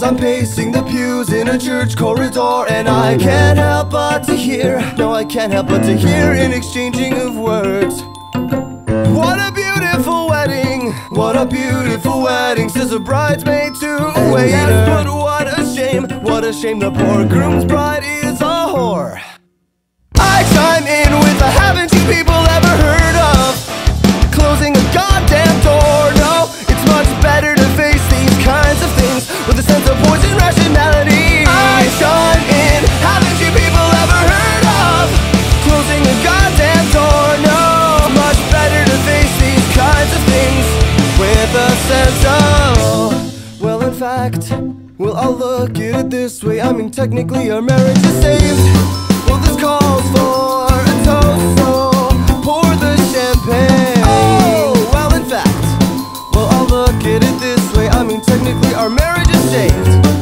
As I'm pacing the pews in a church corridor, and I can't help but to hear, no, I can't help but to hear an exchanging of words. What a beautiful wedding, what a beautiful wedding, says a bridesmaid to a waiter. Yes, but what a shame the poor groom's bride is a whore. I chime in with a haven't you people ever heard of closing a goddamn door? No, it's much better to face these kinds of things with a sense of poison rationality. I chime in, haven't you people ever heard of closing a goddamn door? No, it's much better to face these kinds of things with a sense of, well, in fact, well, I'll look at it this way. I mean, technically our marriage is saved. Well, this calls for a toast, so pour the champagne. Oh, well, in fact, well, I'll look at it this way. I mean, technically our marriage is saved.